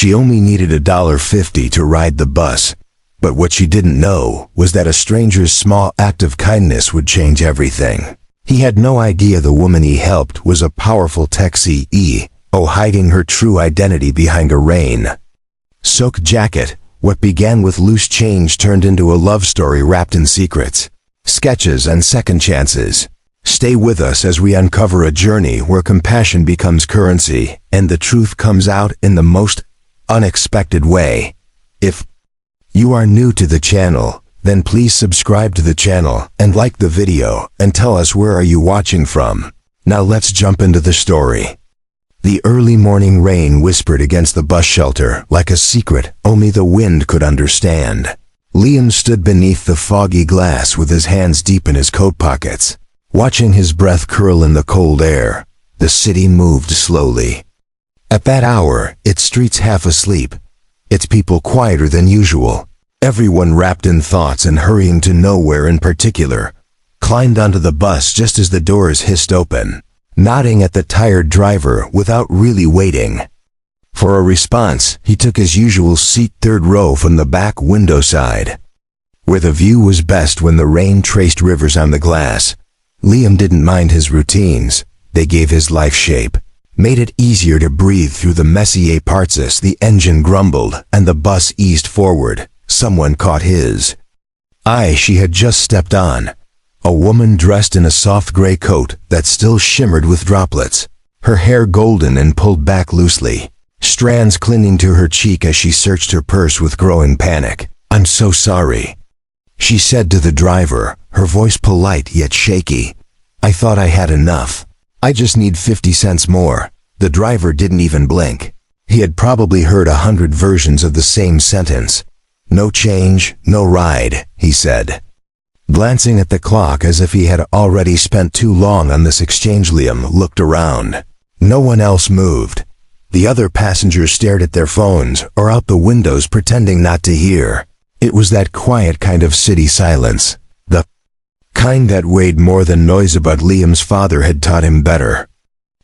She only needed $1.50 to ride the bus, but what she didn't know was that a stranger's small act of kindness would change everything. He had no idea the woman he helped was a powerful tech CEO, hiding her true identity behind a rain-soaked jacket. What began with loose change turned into a love story wrapped in secrets, sketches, and second chances. Stay with us as we uncover a journey where compassion becomes currency and the truth comes out in the most unexpected way. If you are new to the channel, then please subscribe to the channel and like the video and tell us where are you watching from. Now let's jump into the story. The early morning rain whispered against the bus shelter like a secret only the wind could understand. Liam stood beneath the foggy glass with his hands deep in his coat pockets, watching his breath curl in the cold air. The city moved slowly. At that hour, its streets half asleep, its people quieter than usual. Everyone wrapped in thoughts and hurrying to nowhere in particular, climbed onto the bus just as the doors hissed open, nodding at the tired driver without really waiting for a response. He took his usual seat, third row from the back window side, where the view was best when the rain traced rivers on the glass. Liam didn't mind his routines. They gave his life shape, made it easier to breathe through the messy parts as the engine grumbled and the bus eased forward. Someone caught his eye. She had just stepped on. A woman dressed in a soft gray coat that still shimmered with droplets, her hair golden and pulled back loosely, strands clinging to her cheek as she searched her purse with growing panic. "I'm so sorry," she said to the driver, her voice polite yet shaky. "I thought I had enough. I just need 50 cents more." The driver didn't even blink. He had probably heard 100 versions of the same sentence. "No change, no ride," he said, glancing at the clock as if he had already spent too long on this exchange. Liam looked around. No one else moved. The other passengers stared at their phones or out the windows pretending not to hear. It was that quiet kind of city silence, the kind that weighed more than noise. But Liam's father had taught him better,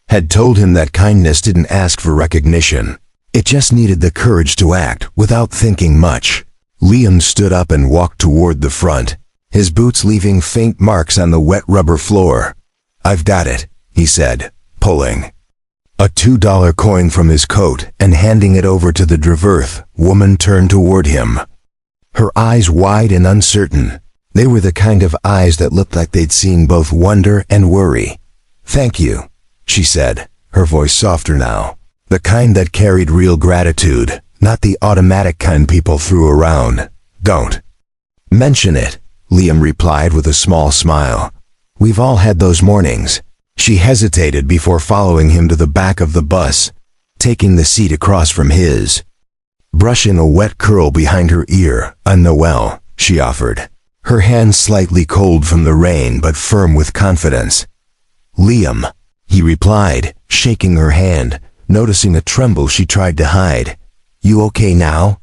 had told him that kindness didn't ask for recognition. It just needed the courage to act without thinking much. Liam stood up and walked toward the front, his boots leaving faint marks on the wet rubber floor. "I've got it," he said, pulling a $2 coin from his coat and handing it over to the driver. Woman turned toward him, her eyes wide and uncertain. They were the kind of eyes that looked like they'd seen both wonder and worry. "Thank you," she said, her voice softer now. The kind that carried real gratitude, not the automatic kind people threw around. "Don't mention it," Liam replied with a small smile. "We've all had those mornings." She hesitated before following him to the back of the bus, taking the seat across from his. Brushing a wet curl behind her ear, "A Noel," she offered, her hand slightly cold from the rain but firm with confidence. "Liam," he replied, shaking her hand, noticing a tremble she tried to hide. "You okay now?"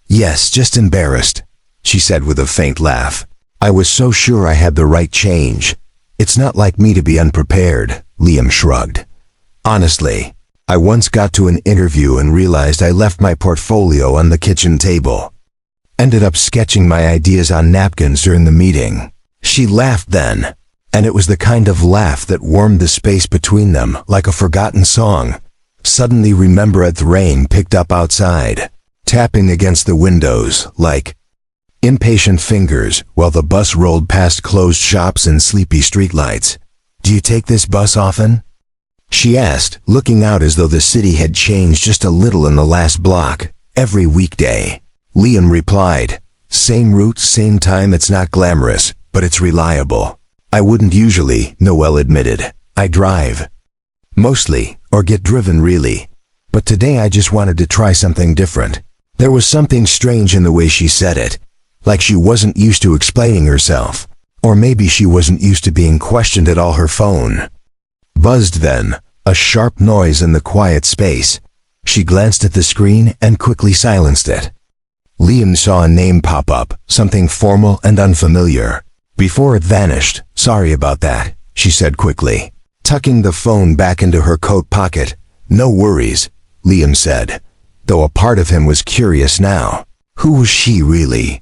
"Yes, just embarrassed," she said with a faint laugh. "I was so sure I had the right change. It's not like me to be unprepared," Liam shrugged. "Honestly, I once got to an interview and realized I left my portfolio on the kitchen table. Ended up sketching my ideas on napkins during the meeting." She laughed then, and it was the kind of laugh that warmed the space between them like a forgotten song. Suddenly remember the rain picked up outside, tapping against the windows like impatient fingers while the bus rolled past closed shops and sleepy streetlights. "Do you take this bus often?" she asked, looking out as though the city had changed just a little in the last block. "Every weekday," Liam replied. "Same route, same time. It's not glamorous, but it's reliable." "I wouldn't usually," Noel admitted. "I drive mostly, or get driven really. But today I just wanted to try something different." There was something strange in the way she said it, like she wasn't used to explaining herself. Or maybe she wasn't used to being questioned at all. Her phone buzzed then, a sharp noise in the quiet space. She glanced at the screen and quickly silenced it. Liam saw a name pop up, something formal and unfamiliar. Before it vanished, "Sorry about that," she said quickly, tucking the phone back into her coat pocket. "No worries," Liam said, though a part of him was curious now. Who was she really?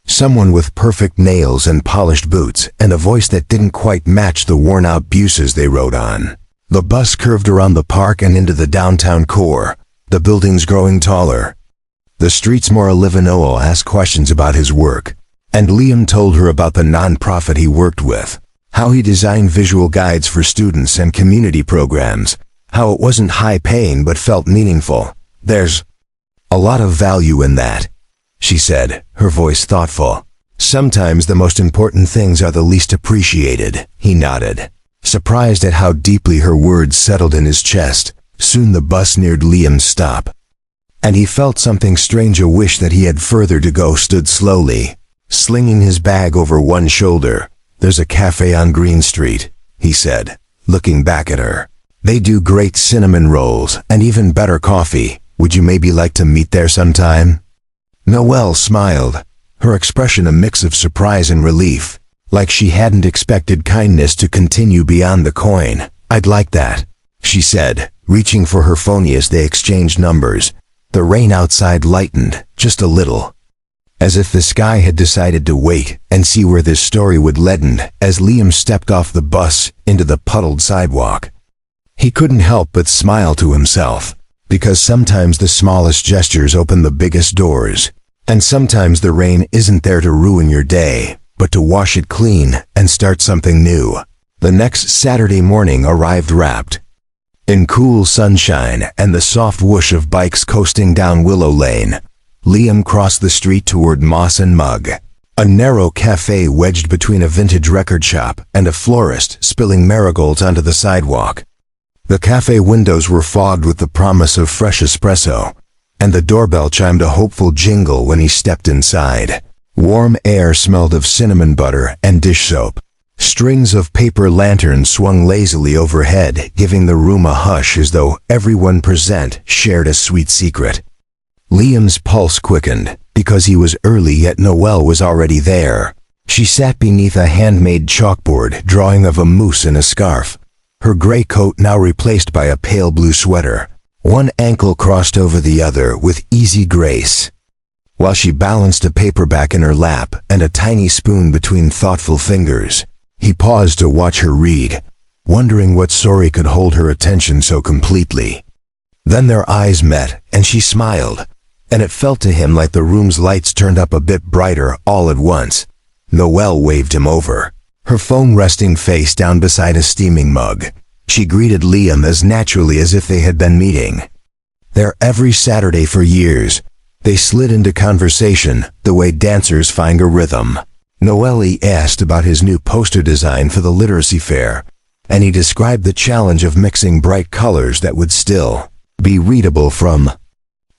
Someone with perfect nails and polished boots, and a voice that didn't quite match the worn-out buses they rode on. The bus curved around the park and into the downtown core, the buildings growing taller. The streets more Olivinoa asked questions about his work, and Liam told her about the non-profit he worked with, how he designed visual guides for students and community programs, how it wasn't high-paying but felt meaningful. There's a lot of value in that, she said, her voice thoughtful. Sometimes the most important things are the least appreciated, he nodded, surprised at how deeply her words settled in his chest. Soon the bus neared Liam's stop, and he felt something strange. A wish that he had further to go. Stood slowly, slinging his bag over one shoulder. There's a cafe on Green Street, he said, looking back at her. They do great cinnamon rolls and even better coffee. Would you maybe like to meet there sometime? Noelle smiled, her expression a mix of surprise and relief, like she hadn't expected kindness to continue beyond the coin. I'd like that, she said, reaching for her phone as they exchanged numbers. The rain outside lightened, just a little, as if the sky had decided to wait and see where this story would lead. As Liam stepped off the bus into the puddled sidewalk, he couldn't help but smile to himself, because sometimes the smallest gestures open the biggest doors, and sometimes the rain isn't there to ruin your day, but to wash it clean and start something new. The next Saturday morning arrived wrapped in cool sunshine and the soft whoosh of bikes coasting down Willow Lane. Liam crossed the street toward Moss and Mug, a narrow cafe wedged between a vintage record shop and a florist spilling marigolds onto the sidewalk. The cafe windows were fogged with the promise of fresh espresso, and the doorbell chimed a hopeful jingle when he stepped inside. Warm air smelled of cinnamon butter and dish soap. Strings of paper lanterns swung lazily overhead, giving the room a hush as though everyone present shared a sweet secret. Liam's pulse quickened, because he was early yet Noelle was already there. She sat beneath a handmade chalkboard drawing of a moose in a scarf, her gray coat now replaced by a pale blue sweater, one ankle crossed over the other with easy grace, while she balanced a paperback in her lap and a tiny spoon between thoughtful fingers. He paused to watch her read, wondering what story could hold her attention so completely. Then their eyes met, and she smiled, and it felt to him like the room's lights turned up a bit brighter all at once. Noelle waved him over, her phone resting face down beside a steaming mug. She greeted Liam as naturally as if they had been meeting there every Saturday for years. They slid into conversation the way dancers find a rhythm. Noelle asked about his new poster design for the literacy fair, and he described the challenge of mixing bright colors that would still be readable from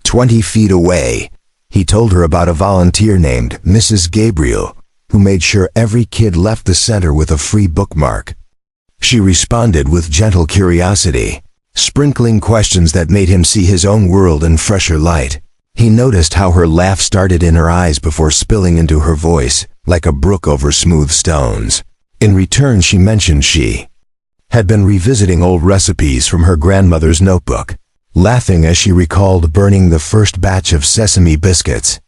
20 feet away. He told her about a volunteer named Mrs. Gabriel, who made sure every kid left the center with a free bookmark. She responded with gentle curiosity, sprinkling questions that made him see his own world in fresher light. He noticed how her laugh started in her eyes before spilling into her voice, like a brook over smooth stones. In return, she mentioned she had been revisiting old recipes from her grandmother's notebook, laughing as she recalled burning the first batch of sesame biscuits.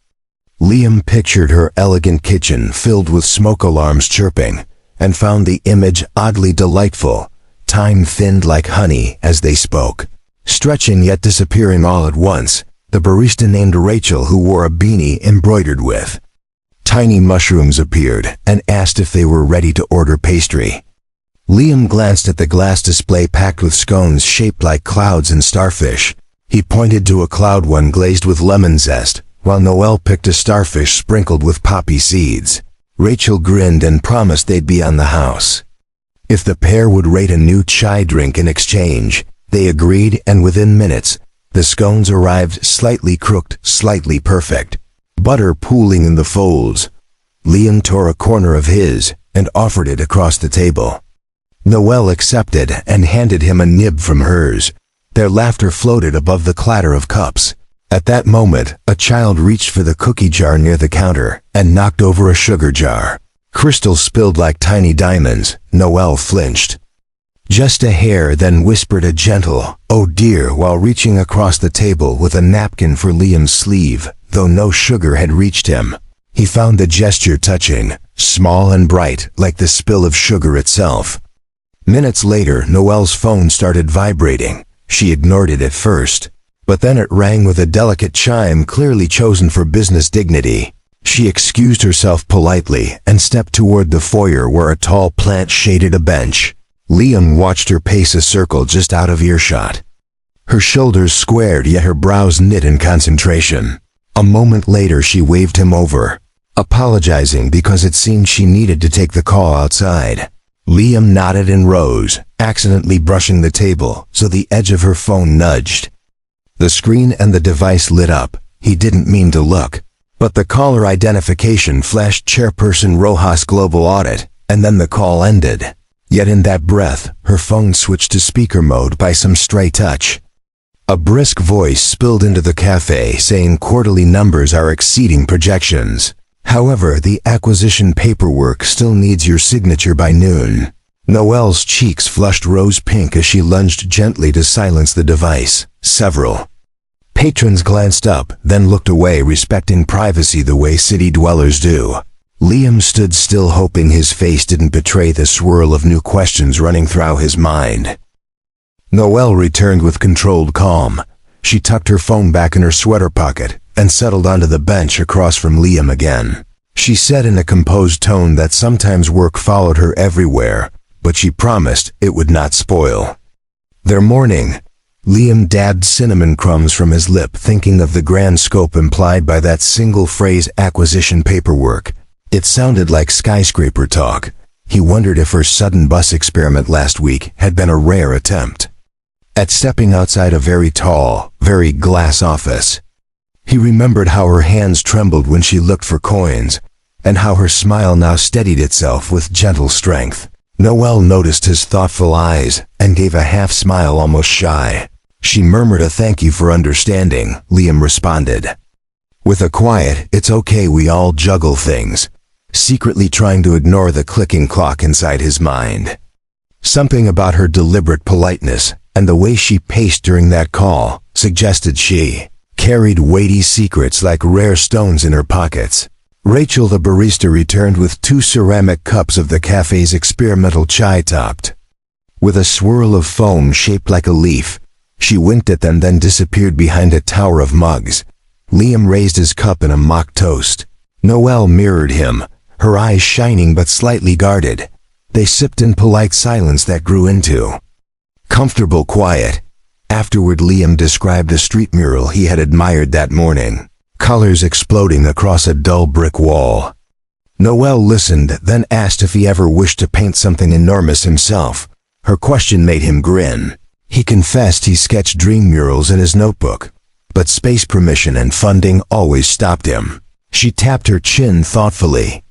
Liam pictured her elegant kitchen filled with smoke alarms chirping, and found the image oddly delightful. Time thinned like honey as they spoke, stretching yet disappearing all at once. The barista named Rachel, who wore a beanie embroidered with tiny mushrooms, appeared and asked if they were ready to order pastry. Liam glanced at the glass display packed with scones shaped like clouds and starfish. He pointed to a cloud one glazed with lemon zest, while Noelle picked a starfish sprinkled with poppy seeds. Rachel grinned and promised they'd be on the house if the pair would rate a new chai drink in exchange. They agreed, and within minutes, the scones arrived, slightly crooked, slightly perfect, butter pooling in the folds. Liam tore a corner of his and offered it across the table. Noelle accepted and handed him a nib from hers. Their laughter floated above the clatter of cups. At that moment, a child reached for the cookie jar near the counter and knocked over a sugar jar. Crystals spilled like tiny diamonds. Noelle flinched. Just a hair, then whispered a gentle, "Oh dear," while reaching across the table with a napkin for Liam's sleeve, though no sugar had reached him. He found the gesture touching, small and bright, like the spill of sugar itself. Minutes later, Noelle's phone started vibrating. She ignored it at first, but then it rang with a delicate chime clearly chosen for business dignity. She excused herself politely and stepped toward the foyer where a tall plant shaded a bench. Liam watched her pace a circle just out of earshot. Her shoulders squared, yet her brows knit in concentration. A moment later she waved him over, apologizing because it seemed she needed to take the call outside. Liam nodded and rose, accidentally brushing the table so the edge of her phone nudged. The screen and the device lit up. He didn't mean to look, but the caller identification flashed Chairperson Rojas Global Audit, and then the call ended. Yet in that breath, her phone switched to speaker mode by some stray touch. A brisk voice spilled into the cafe saying quarterly numbers are exceeding projections. However, the acquisition paperwork still needs your signature by noon. Noelle's cheeks flushed rose pink as she lunged gently to silence the device. Several patrons glanced up, then looked away, respecting privacy the way city dwellers do. Liam stood still, hoping his face didn't betray the swirl of new questions running through his mind. Noelle returned with controlled calm. She tucked her phone back in her sweater pocket and settled onto the bench across from Liam again. She said in a composed tone that sometimes work followed her everywhere, but she promised it would not spoil their morning. Liam dabbed cinnamon crumbs from his lip, thinking of the grand scope implied by that single phrase, acquisition paperwork. It sounded like skyscraper talk. He wondered if her sudden bus experiment last week had been a rare attempt at stepping outside a very tall, very glass office. He remembered how her hands trembled when she looked for coins, and how her smile now steadied itself with gentle strength. Noelle noticed his thoughtful eyes and gave a half smile, almost shy. She murmured a thank you for understanding, Liam responded with a quiet, "It's okay, we all juggle things," secretly trying to ignore the clicking clock inside his mind. Something about her deliberate politeness and the way she paced during that call suggested she carried weighty secrets like rare stones in her pockets. Rachel, the barista, returned with 2 ceramic cups of the cafe's experimental chai topped with a swirl of foam shaped like a leaf. She winked at them, then disappeared behind a tower of mugs. Liam raised his cup in a mock toast. Noelle mirrored him, her eyes shining but slightly guarded. They sipped in polite silence that grew into comfortable quiet. Afterward, Liam described a street mural he had admired that morning, colors exploding across a dull brick wall. Noelle listened, then asked if he ever wished to paint something enormous himself. Her question made him grin. He confessed he sketched dream murals in his notebook, but space permission and funding always stopped him. She tapped her chin thoughtfully,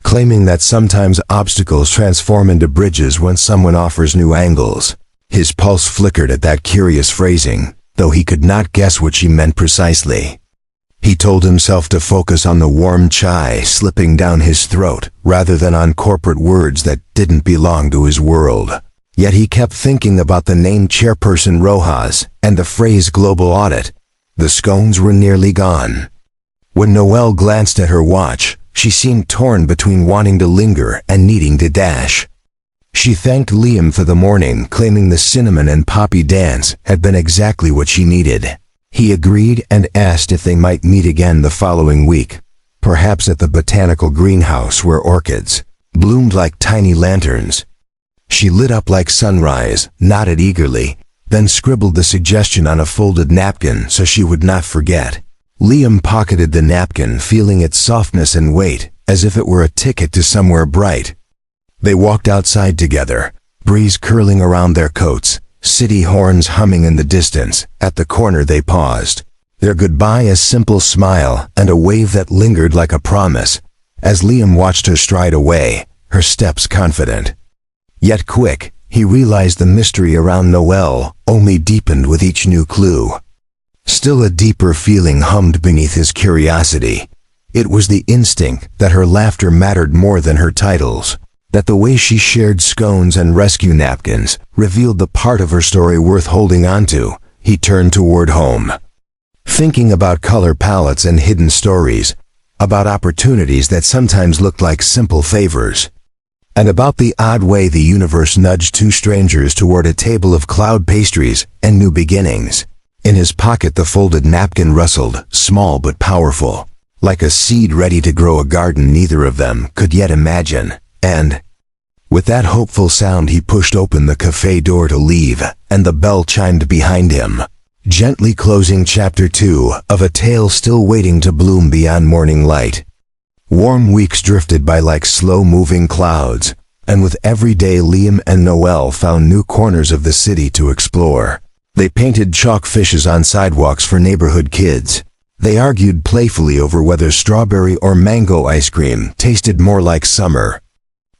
claiming that sometimes obstacles transform into bridges when someone offers new angles. His pulse flickered at that curious phrasing, though he could not guess what she meant precisely. He told himself to focus on the warm chai slipping down his throat rather than on corporate words that didn't belong to his world. Yet he kept thinking about the name Chairperson Rojas and the phrase global audit. The scones were nearly gone. When Noelle glanced at her watch, she seemed torn between wanting to linger and needing to dash. She thanked Liam for the morning, claiming the cinnamon and poppy dance had been exactly what she needed. He agreed and asked if they might meet again the following week, perhaps at the botanical greenhouse where orchids bloomed like tiny lanterns. She lit up like sunrise, nodded eagerly, then scribbled the suggestion on a folded napkin so she would not forget. Liam pocketed the napkin, feeling its softness and weight, as if it were a ticket to somewhere bright. They walked outside together, breeze curling around their coats, city horns humming in the distance. At the corner they paused, their goodbye a simple smile and a wave that lingered like a promise. As Liam watched her stride away, her steps confident, yet quick, he realized the mystery around Noelle only deepened with each new clue. Still, a deeper feeling hummed beneath his curiosity. It was the instinct that her laughter mattered more than her titles. that the way she shared scones and rescue napkins revealed the part of her story worth holding on to. He turned toward home, thinking about color palettes and hidden stories, about opportunities that sometimes looked like simple favors, and about the odd way the universe nudged two strangers toward a table of cloud pastries and new beginnings. In his pocket the folded napkin rustled, small but powerful, like a seed ready to grow a garden neither of them could yet imagine. And with that hopeful sound he pushed open the cafe door to leave, and the bell chimed behind him, gently closing Chapter 2 of a tale still waiting to bloom beyond morning light. Warm weeks drifted by like slow-moving clouds, and with every day Liam and Noelle found new corners of the city to explore. They painted chalk fishes on sidewalks for neighborhood kids. They argued playfully over whether strawberry or mango ice cream tasted more like summer.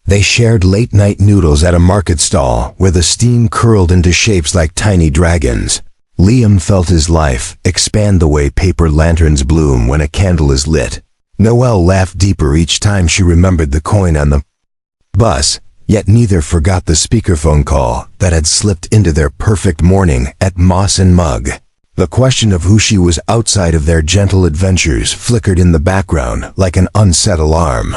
They shared late-night noodles at a market stall where the steam curled into shapes like tiny dragons. Liam felt his life expand the way paper lanterns bloom when a candle is lit. Noelle laughed deeper each time she remembered the coin on the bus, yet neither forgot the speakerphone call that had slipped into their perfect morning at Moss and Mug. The question of who she was outside of their gentle adventures flickered in the background like an unset alarm.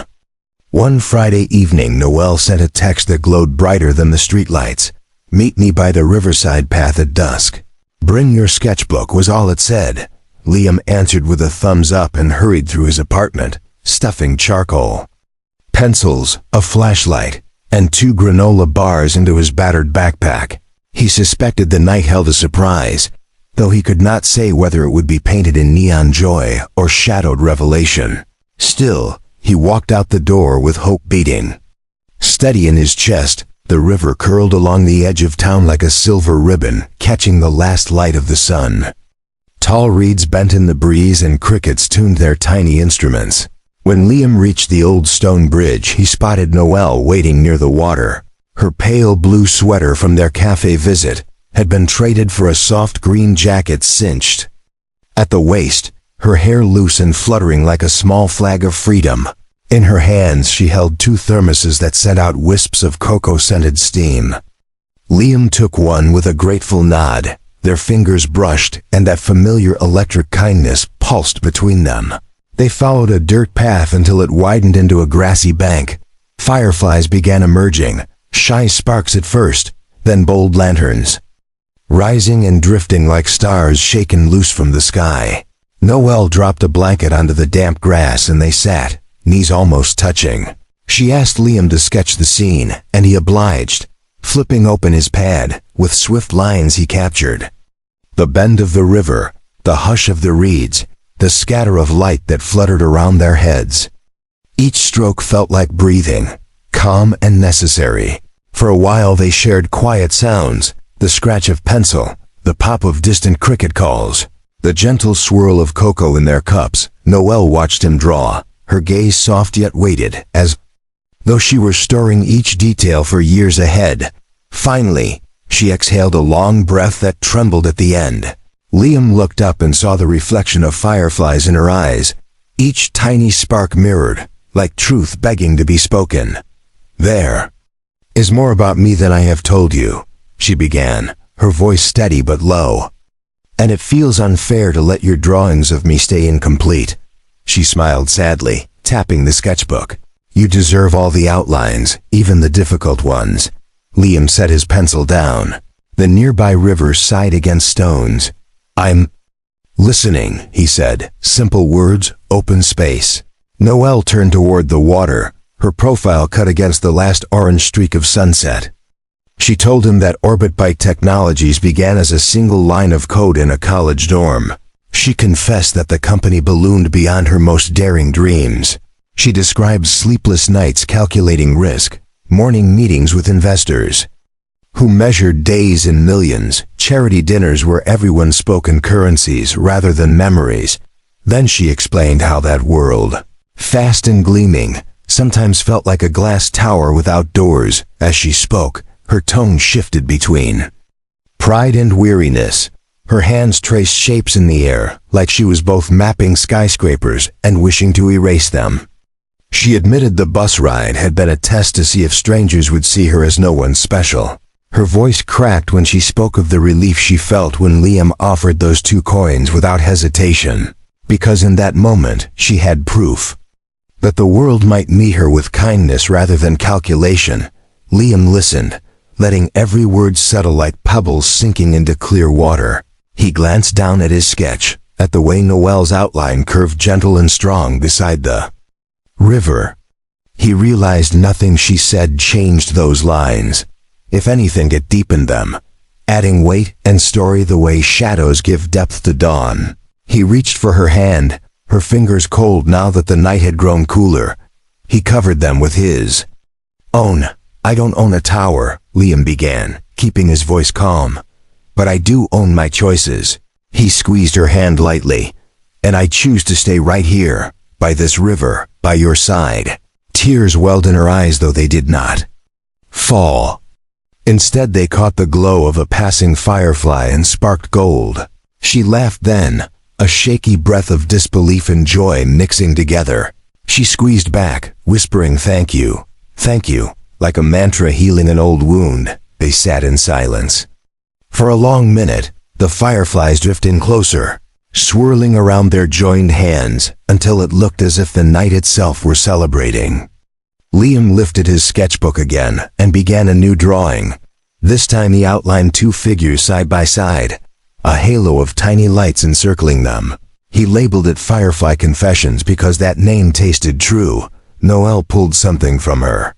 One Friday evening Noelle sent a text that glowed brighter than the streetlights. "Meet me by the riverside path at dusk. Bring your sketchbook," was all it said. Liam answered with a thumbs up and hurried through his apartment, stuffing charcoal, pencils, a flashlight, and 2 granola bars into his battered backpack. He suspected the night held a surprise, though he could not say whether it would be painted in neon joy or shadowed revelation. Still, he walked out the door with hope beating steady in his chest. The river curled along the edge of town like a silver ribbon, catching the last light of the sun. Tall reeds bent in the breeze and crickets tuned their tiny instruments. When Liam reached the old stone bridge, he spotted Noelle waiting near the water. Her pale blue sweater from their cafe visit had been traded for a soft green jacket cinched at the waist, her hair loose and fluttering like a small flag of freedom. In her hands she held 2 thermoses that sent out wisps of cocoa-scented steam. Liam took one with a grateful nod. Their fingers brushed, and that familiar electric kindness pulsed between them. They followed a dirt path until it widened into a grassy bank. Fireflies began emerging, shy sparks at first, then bold lanterns, rising and drifting like stars shaken loose from the sky. Noelle dropped a blanket onto the damp grass and they sat, knees almost touching. She asked Liam to sketch the scene, and he obliged, flipping open his pad. With swift lines he captured the bend of the river, the hush of the reeds, the scatter of light that fluttered around their heads. Each stroke felt like breathing, calm and necessary. For a while they shared quiet sounds, the scratch of pencil, the pop of distant cricket calls, the gentle swirl of cocoa in their cups. Noelle watched him draw, her gaze soft yet weighted, as though she were storing each detail for years ahead. Finally, she exhaled a long breath that trembled at the end. Liam looked up and saw the reflection of fireflies in her eyes, each tiny spark mirrored, like truth begging to be spoken. "There is more about me than I have told you," she began, her voice steady but low. "And it feels unfair to let your drawings of me stay incomplete." She smiled sadly, tapping the sketchbook. "You deserve all the outlines, even the difficult ones." Liam set his pencil down. The nearby river sighed against stones. "I'm listening," he said, simple words, open space. Noelle turned toward the water, her profile cut against the last orange streak of sunset. She told him that Orbit Bike Technologies began as a single line of code in a college dorm. She confessed that the company ballooned beyond her most daring dreams. She described sleepless nights calculating risk, morning meetings with investors who measured days in millions, charity dinners where everyone spoke in currencies rather than memories. Then she explained how that world, fast and gleaming, sometimes felt like a glass tower without doors. As she spoke, her tone shifted between pride and weariness. Her hands traced shapes in the air, like she was both mapping skyscrapers and wishing to erase them. She admitted the bus ride had been a test to see if strangers would see her as no one special. Her voice cracked when she spoke of the relief she felt when Liam offered those 2 coins without hesitation, because in that moment she had proof that the world might meet her with kindness rather than calculation. Liam listened, letting every word settle like pebbles sinking into clear water. He glanced down at his sketch, at the way Noelle's outline curved gentle and strong beside the river. He realized nothing she said changed those lines. If anything, it deepened them, adding weight and story the way shadows give depth to dawn. He reached for her hand, her fingers cold now that the night had grown cooler. He covered them with his own. "I don't own a tower," Liam began, keeping his voice calm. "But I do own my choices." He squeezed her hand lightly. "And I choose to stay right here, by this river, by your side." Tears welled in her eyes, though they did not fall. Instead, they caught the glow of a passing firefly and sparked gold. She laughed then, a shaky breath of disbelief and joy mixing together. She squeezed back, whispering thank you, like a mantra healing an old wound. They sat in silence. For a long minute, the fireflies drifted in closer, swirling around their joined hands until it looked as if the night itself were celebrating. Liam lifted his sketchbook again and began a new drawing. This time he outlined 2 figures side by side, a halo of tiny lights encircling them. He labeled it Firefly Confessions because that name tasted true. Noelle pulled something from her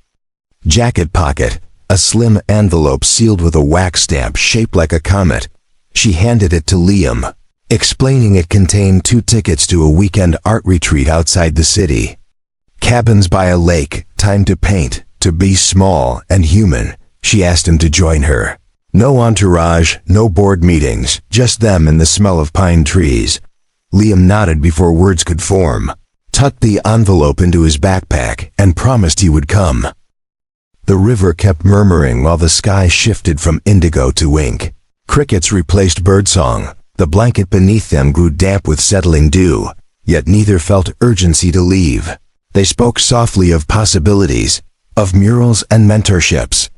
jacket pocket, a slim envelope sealed with a wax stamp shaped like a comet. She handed it to Liam, explaining it contained 2 tickets to a weekend art retreat outside the city. Cabins by a lake, time to paint, to be small and human. She asked him to join her. No entourage, no board meetings, just them and the smell of pine trees. Liam nodded before words could form, tucked the envelope into his backpack, and promised he would come. The river kept murmuring while the sky shifted from indigo to ink. Crickets replaced birdsong. The blanket beneath them grew damp with settling dew, yet neither felt urgency to leave. They spoke softly of possibilities, of murals and mentorships,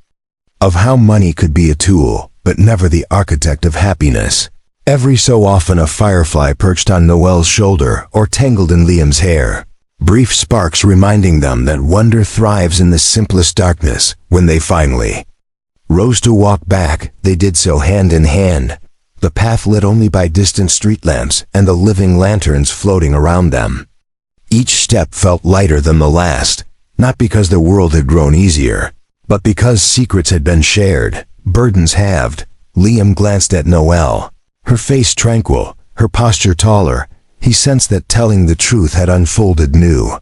of how money could be a tool, but never the architect of happiness. Every so often a firefly perched on Noelle's shoulder or tangled in Liam's hair, brief sparks reminding them that wonder thrives in the simplest darkness. When they finally rose to walk back, they did so hand in hand, the path lit only by distant street lamps and the living lanterns floating around them. Each step felt lighter than the last, not because the world had grown easier, but because secrets had been shared, burdens halved. Liam glanced at Noelle, her face tranquil, her posture taller. He sensed that telling the truth had unfolded new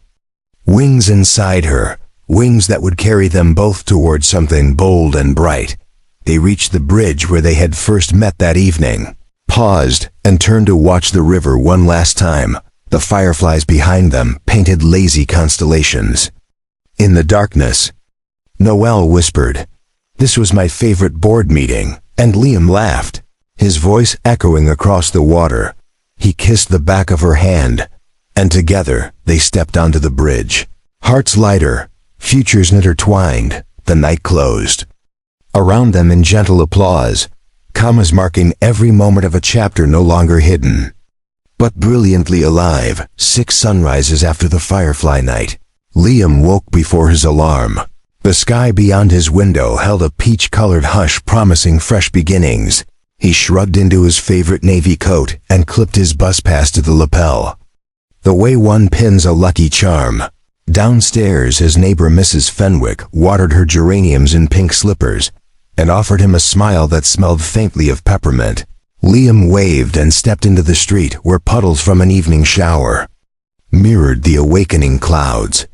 wings inside her, wings that would carry them both towards something bold and bright. They reached the bridge where they had first met that evening, paused, and turned to watch the river one last time. The fireflies behind them painted lazy constellations. In the darkness, Noelle whispered, "This was my favorite board meeting," and Liam laughed, his voice echoing across the water. He kissed the back of her hand, and together they stepped onto the bridge. Hearts lighter, futures intertwined. The night closed. Around them in gentle applause, commas marking every moment of a chapter no longer hidden, but brilliantly alive. 6 sunrises after the firefly night. Liam woke before his alarm. The sky beyond his window held a peach-colored hush promising fresh beginnings. He shrugged into his favorite navy coat and clipped his bus pass to the lapel, the way one pins a lucky charm. Downstairs, his neighbor Mrs. Fenwick watered her geraniums in pink slippers and offered him a smile that smelled faintly of peppermint. Liam waved and stepped into the street where puddles from an evening shower mirrored the awakening clouds.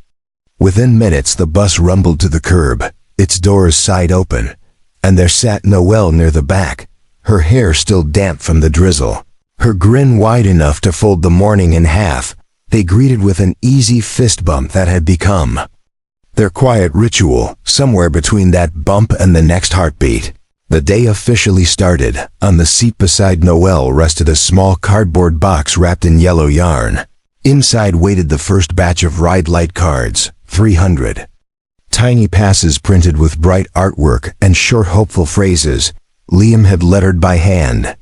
Within minutes, the bus rumbled to the curb, its doors side open, and there sat Noelle near the back, her hair still damp from the drizzle, her grin wide enough to fold the morning in half. They greeted with an easy fist bump that had become their quiet ritual. Somewhere between that bump and the next heartbeat, the day officially started. On the seat beside Noelle rested a small cardboard box wrapped in yellow yarn. Inside waited the first batch of ride light cards, 300. Tiny passes printed with bright artwork and short hopeful phrases Liam had lettered by hand.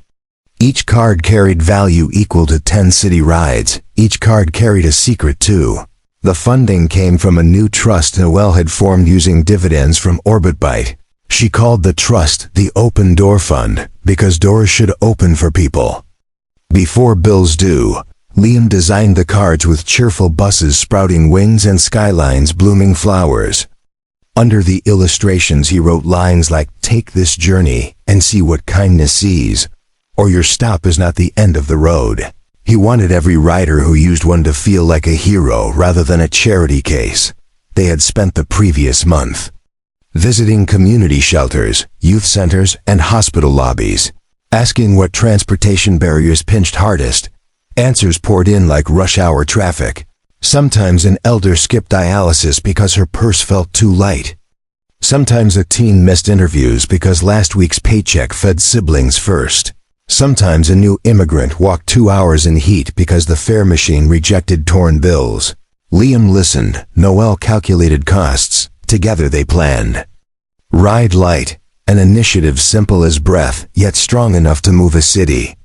Each card carried value equal to 10 city rides. Each card carried a secret too. The funding came from a new trust Noelle had formed using dividends from Orbitbyte. She called the trust the Open Door Fund because doors should open for people. Before bills due, Liam designed the cards with cheerful buses sprouting wings and skylines blooming flowers. Under the illustrations he wrote lines like, "Take this journey and see what kindness sees," or "Your stop is not the end of the road." He wanted every rider who used one to feel like a hero rather than a charity case they had spent the previous month visiting community shelters, youth centers, and hospital lobbies, asking what transportation barriers pinched hardest. Answers poured in like rush hour traffic. Sometimes an elder skipped dialysis because her purse felt too light. Sometimes a teen missed interviews because last week's paycheck fed siblings first. Sometimes a new immigrant walked 2 hours in heat because the fare machine rejected torn bills. Liam listened. Noelle calculated costs. Together they planned. Ride light, an initiative simple as breath, yet strong enough to move a city.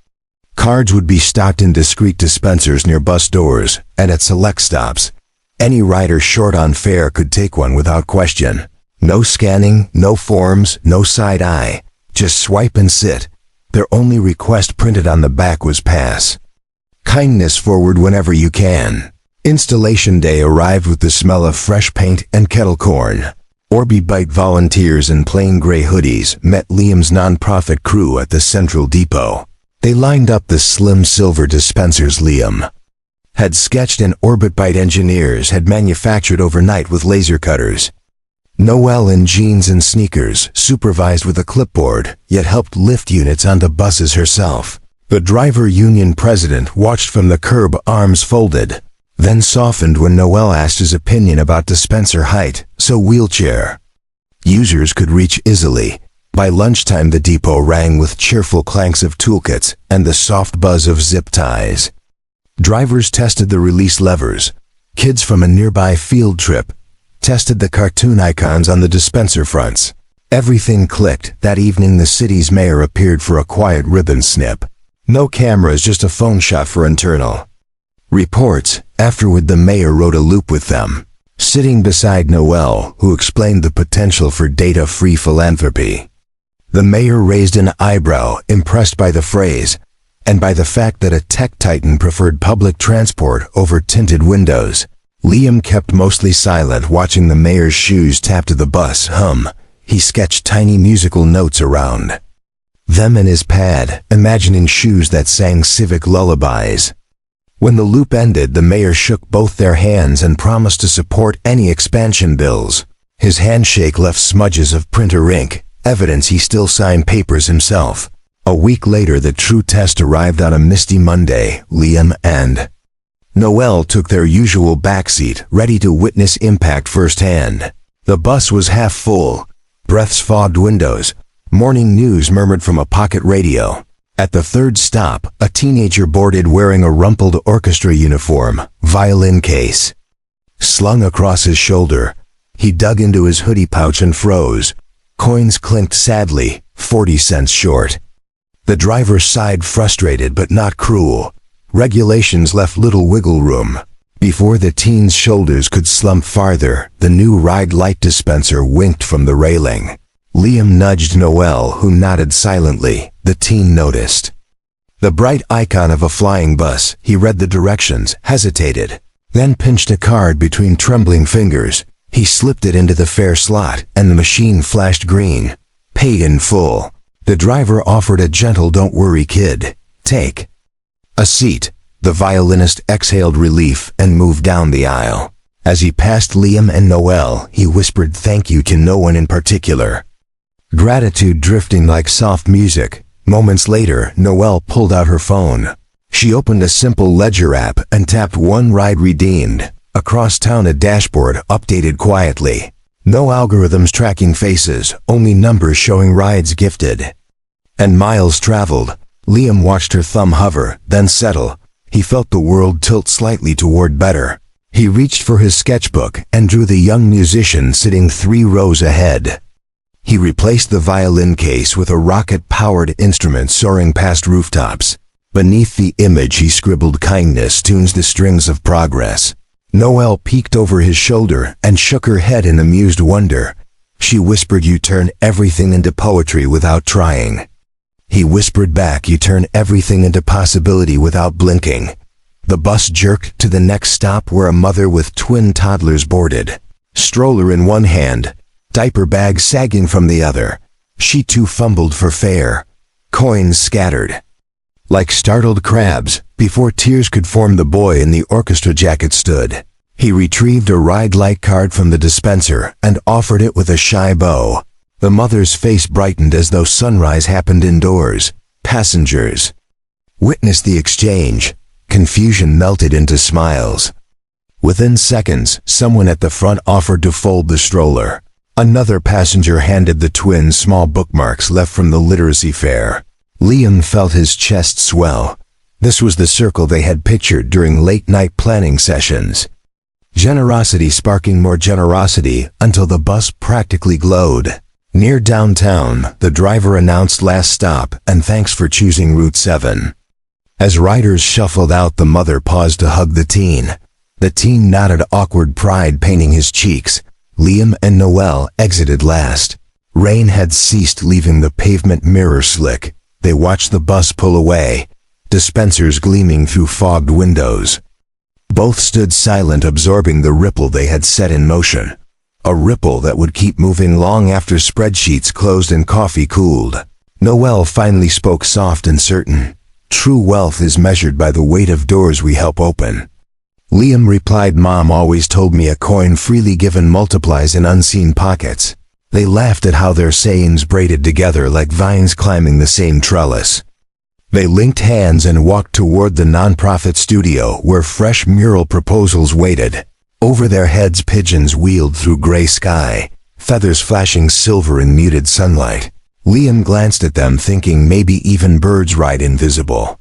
Cards would be stocked in discreet dispensers near bus doors and at select stops. Any rider short on fare could take one without question. No scanning, no forms, no side eye. Just swipe and sit. Their only request printed on the back was pass. Kindness forward whenever you can. Installation day arrived with the smell of fresh paint and kettle corn. Orbitbyte volunteers in plain gray hoodies met Liam's nonprofit crew at the central depot. They lined up the slim silver dispensers Liam had sketched and Orbitbyte engineers had manufactured overnight with laser cutters. Noelle in jeans and sneakers supervised with a clipboard, yet helped lift units onto buses herself. The driver union president watched from the curb, arms folded, then softened when Noelle asked his opinion about dispenser height, so wheelchair users could reach easily. By lunchtime the depot rang with cheerful clanks of toolkits and the soft buzz of zip ties. Drivers tested the release levers. Kids from a nearby field trip tested the cartoon icons on the dispenser fronts. Everything clicked. That evening the city's mayor appeared for a quiet ribbon snip. No cameras, just a phone shot for internal reports. Afterward the mayor wrote a loop with them, sitting beside Noelle, who explained the potential for data-free philanthropy. The mayor raised an eyebrow, impressed by the phrase, and by the fact that a tech titan preferred public transport over tinted windows. Liam kept mostly silent, watching the mayor's shoes tap to the bus hum. He sketched tiny musical notes around them in his pad, imagining shoes that sang civic lullabies. When the loop ended, the mayor shook both their hands and promised to support any expansion bills. His handshake left smudges of printer ink, evidence he still signed papers himself. A week later the true test arrived on a misty Monday. Liam and Noelle took their usual backseat, ready to witness impact firsthand. The bus was half full. Breaths fogged windows. Morning news murmured from a pocket radio. At the third stop, a teenager boarded wearing a rumpled orchestra uniform, violin case slung across his shoulder. He dug into his hoodie pouch and froze. Coins clinked sadly, 40 cents short. The driver sighed, frustrated but not cruel. Regulations left little wiggle room. Before the teen's shoulders could slump farther, the new ride light dispenser winked from the railing. Liam nudged Noelle, who nodded silently. The teen noticed the bright icon of a flying bus. He read the directions, hesitated, then pinched a card between trembling fingers. He slipped it into the fare slot, and the machine flashed green. Paid in full. The driver offered a gentle "Don't worry, kid. Take a seat." The violinist exhaled relief and moved down the aisle. As he passed Liam and Noelle, he whispered thank you to no one in particular, gratitude drifting like soft music. Moments later, Noelle pulled out her phone. She opened a simple ledger app and tapped one ride redeemed. Across town a dashboard updated quietly. No algorithms tracking faces, only numbers showing rides gifted and miles traveled. Liam watched her thumb hover, then settle. He felt the world tilt slightly toward better. He reached for his sketchbook and drew the young musician sitting 3 rows ahead. He replaced the violin case with a rocket-powered instrument soaring past rooftops. Beneath the image he scribbled, "Kindness tunes the strings of progress." Noelle peeked over his shoulder and shook her head in amused wonder. She whispered, "You turn everything into poetry without trying." He whispered back, "You turn everything into possibility without blinking." The bus jerked to the next stop where a mother with twin toddlers boarded. Stroller in one hand, diaper bag sagging from the other. She too fumbled for fare. Coins scattered. Like startled crabs, before tears could form, the boy in the orchestra jacket stood. He retrieved a ride-like card from the dispenser and offered it with a shy bow. The mother's face brightened as though sunrise happened indoors. Passengers witnessed the exchange. Confusion melted into smiles. Within seconds, someone at the front offered to fold the stroller. Another passenger handed the twins small bookmarks left from the literacy fair. Liam felt his chest swell. This was the circle they had pictured during late-night planning sessions. Generosity sparking more generosity until the bus practically glowed. Near downtown, the driver announced, "Last stop, and thanks for choosing Route 7. As riders shuffled out, the mother paused to hug the teen. The teen nodded, awkward pride painting his cheeks. Liam and Noelle exited last. Rain had ceased, leaving the pavement mirror slick. They watched the bus pull away, dispensers gleaming through fogged windows. Both stood silent, absorbing the ripple they had set in motion. A ripple that would keep moving long after spreadsheets closed and coffee cooled. Noelle finally spoke, soft and certain. "True wealth is measured by the weight of doors we help open." Liam replied, "Mom always told me a coin freely given multiplies in unseen pockets." They laughed at how their sayings braided together like vines climbing the same trellis. They linked hands and walked toward the nonprofit studio where fresh mural proposals waited. Over their heads, pigeons wheeled through gray sky, feathers flashing silver in muted sunlight. Liam glanced at them, thinking maybe even birds ride invisible.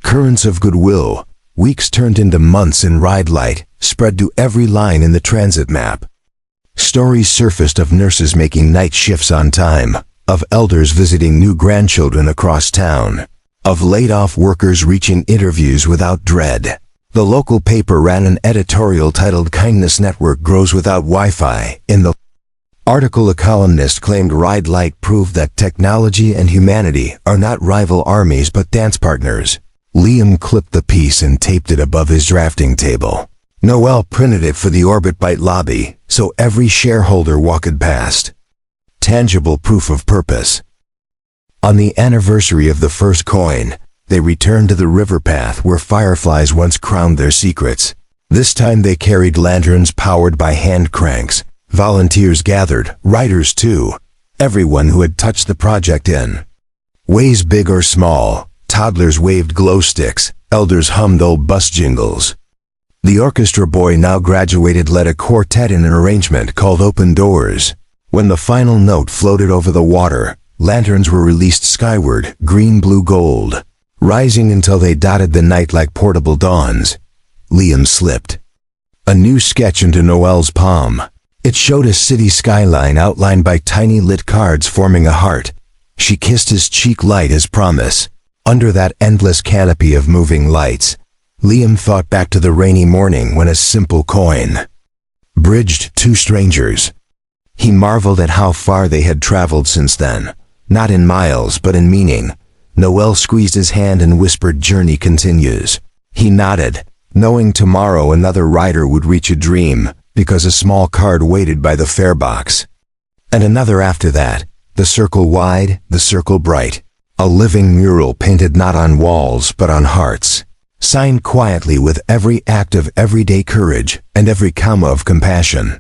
Currents of goodwill. Weeks turned into months in ride light, spread to every line in the transit map. Stories surfaced of nurses making night shifts on time, of elders visiting new grandchildren across town, of laid-off workers reaching interviews without dread. The local paper ran an editorial titled "Kindness Network Grows Without Wi-Fi." In the article, a columnist claimed Ride Light proved that technology and humanity are not rival armies but dance partners. Liam clipped the piece and taped it above his drafting table. Noelle printed it for the Orbit Byte lobby, so every shareholder walked past. Tangible proof of purpose. On the anniversary of the first coin, they returned to the river path where fireflies once crowned their secrets. This time they carried lanterns powered by hand cranks. Volunteers gathered, writers too, everyone who had touched the project in ways big or small. Toddlers waved glow sticks, elders hummed old bus jingles. The orchestra boy, now graduated, led a quartet in an arrangement called Open Doors. When the final note floated over the water, lanterns were released skyward, green, blue, gold, rising until they dotted the night like portable dawns. Liam slipped a new sketch into Noelle's palm. It showed a city skyline outlined by tiny lit cards forming a heart. She kissed his cheek, light as promise. Under that endless canopy of moving lights, Liam thought back to the rainy morning when a simple coin bridged 2 strangers. He marveled at how far they had traveled since then, not in miles but in meaning. Noelle squeezed his hand and whispered, "Journey continues." He nodded, knowing tomorrow another rider would reach a dream, because a small card waited by the fare box. And another after that, the circle wide, the circle bright. A living mural painted not on walls but on hearts. Signed quietly with every act of everyday courage and every comma of compassion.